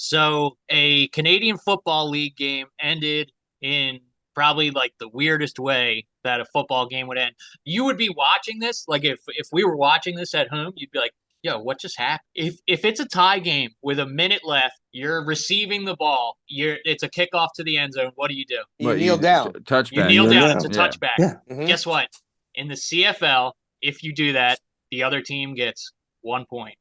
So a Canadian Football League game ended in probably like the weirdest way that a football game would end. You would be watching this, like if we were watching this at home, you'd be like, yo, what just happened? If it's a tie game with a minute left, you're receiving the ball, it's a kickoff to the end zone. What do? You kneel down. You Touchback. kneel kneel down. down. It's a Yeah. touchback. Yeah. Mm-hmm. Guess what? In the CFL, if you do that, the other team gets 1 point.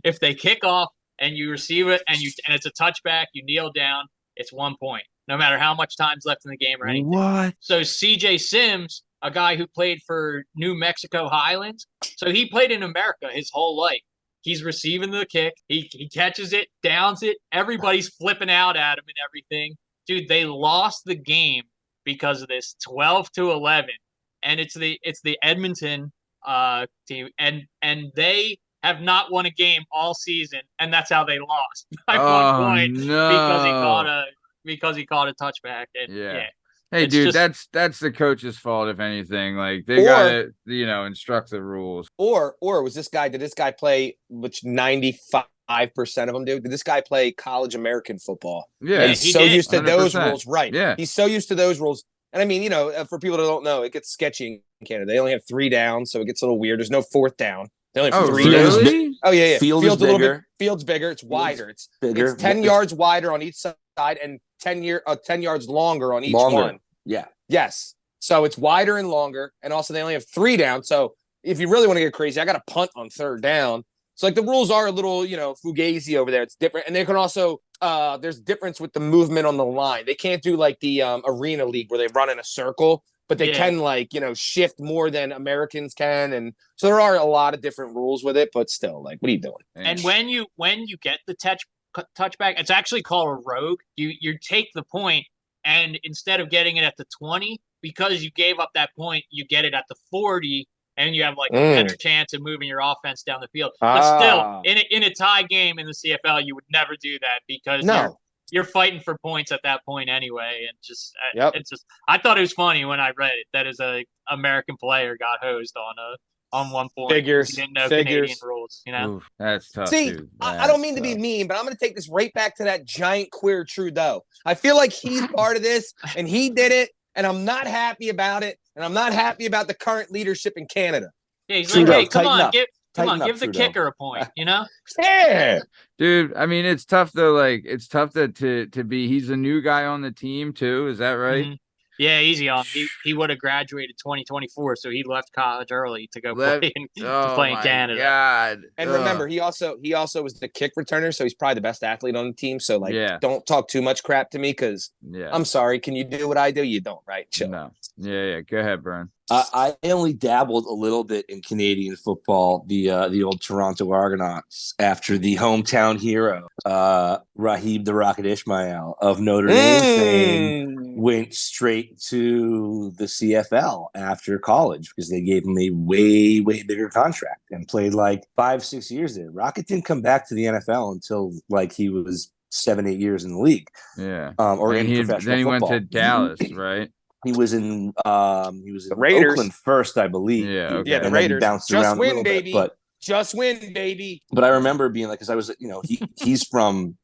if they kick off and you receive it and it's a touchback, you kneel down, it's 1 point, no matter how much time's left in the game or anything. What? So CJ Sims, a guy who played for New Mexico Highlands, so he played in America his whole life. He's receiving the kick. He catches it, downs it. Everybody's flipping out at him and everything. Dude, they lost the game because of this, 12-11, and it's the Edmonton team, and they have not won a game all season, and that's how they lost by 1 point because he caught a touchback. And yeah. Hey, It's dude, just- that's the coach's fault, if anything. Like, they gotta, instruct the rules. Or did this guy play, which 95% of them do? Did this guy play college American football? Yeah, And he's so did. used to those 100%. rules, right? Yeah. He's so used to those rules. And I mean, for people that don't know, it gets sketchy in Canada. They only have 3 downs, so it gets a little weird. There's no 4th down. They only have 3 downs. Really? Oh, yeah. Field Field's is a little bigger. bit. Field's bigger. It's wider. It's bigger. It's 10 yards wider on each side and 10 yards longer on each one. Yeah. Yes. So it's wider and longer, and also they only have 3 down. So if you really want to get crazy, I got to punt on 3rd down. So like the rules are a little, fugazi over there. It's different, and they can also there's difference with the movement on the line. They can't do like the arena league where they run in a circle, but they can shift more than Americans can, and so there are a lot of different rules with it. But still, like, what are you doing? And when you get the touchback, it's actually called a rogue. You take the point, and instead of getting it at the 20, because you gave up that point, you get it at the 40, and you have like a better chance of moving your offense down the field. But still, in a tie game in the CFL, you would never do that because you're fighting for points at that point anyway. And it's just I thought it was funny when I read it that as a American player got hosed on 1 point. Figures. He didn't know Canadian rules, Oof, that's tough. See, dude. I don't mean to be mean, but I'm going to take this right back to that giant queer Trudeau. I feel like he's part of this, and he did it, and I'm not happy about it, and I'm not happy about the current leadership in Canada. Yeah, he's Trudeau, like, hey, come tighten on, up. give the Trudeau. kicker a point, Yeah. Dude, I mean, it's tough though. Like, it's tough to be. He's a new guy on the team too. Is that right? Mm-hmm. Yeah, he's young. He would have graduated 2024, so he left college early to go play in Canada. God. And remember, he also was the kick returner, so he's probably the best athlete on the team. So don't talk too much crap to me because I'm sorry. Can you do what I do? You don't, right? Chill. No. Yeah. Go ahead, Bern. I only dabbled a little bit in Canadian football, the old Toronto Argonauts, after the hometown hero, Raheem the Rocket Ishmael of Notre Dame fame, went straight to the CFL after college because they gave him a way, way bigger contract and played like 5-6 years there. Rocket didn't come back to the NFL until like he was 7-8 years in the league. Yeah. Or in professional then he football. went to Dallas, right? He was in the Raiders. Oakland first, I believe. Yeah, okay. Yeah, the Raiders. Bounced Just around a win, little baby. bit, Just win, baby. but I remember being like, because I was, he's from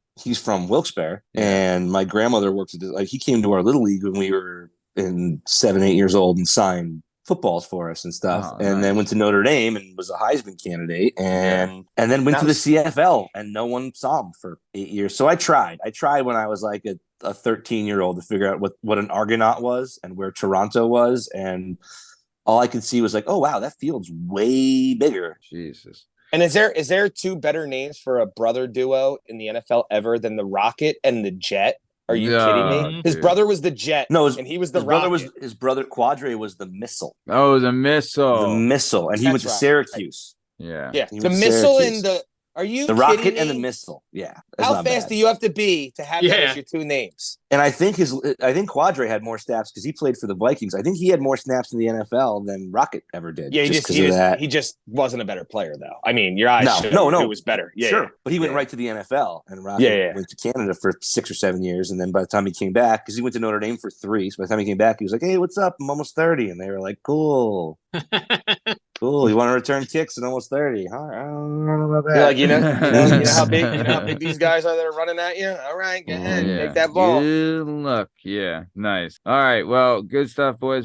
Wilkes-Barre, and my grandmother works at like he came to our little league when we were in 7-8 years old and signed footballs for us and stuff, and then went to Notre Dame and was a Heisman candidate, and then went to the CFL, and no one saw him for 8 years. So I tried when I was like a 13-year-old to figure out what an Argonaut was and where Toronto was, and all I could see was like, oh wow, that field's way bigger. Jesus. And is there 2 better names for a brother duo in the NFL ever than the Rocket and the Jet? Are you kidding me? His brother was the Jet. No, and he was the Rocket. Rocket. His brother Quadre was the Missile. Oh, the Missile. The Missile, and he went to Syracuse. Yeah. The Missile and the. Are you the kidding Rocket me? and the Missile? Yeah. How fast do you have to be to have that as your 2 names? And I think Quadre had more snaps because he played for the Vikings. I think he had more snaps in the NFL than Rocket ever did. Yeah, he just wasn't a better player though. I mean, your eyes no, it was better. Yeah, sure. But he went right to the NFL, and Rocket went to Canada for 6 or 7 years, and then by the time he came back, because he went to Notre Dame for 3, so by the time he came back, he was like, "Hey, what's up? I'm almost 30," and they were like, "Cool." Cool. You want to return kicks at almost 30? All right, I don't know about You're that. like, you know how big these guys are that are running at you. All right, go ahead, Yeah. take that ball. Good luck. Yeah. Nice. All right. Well, good stuff, boys.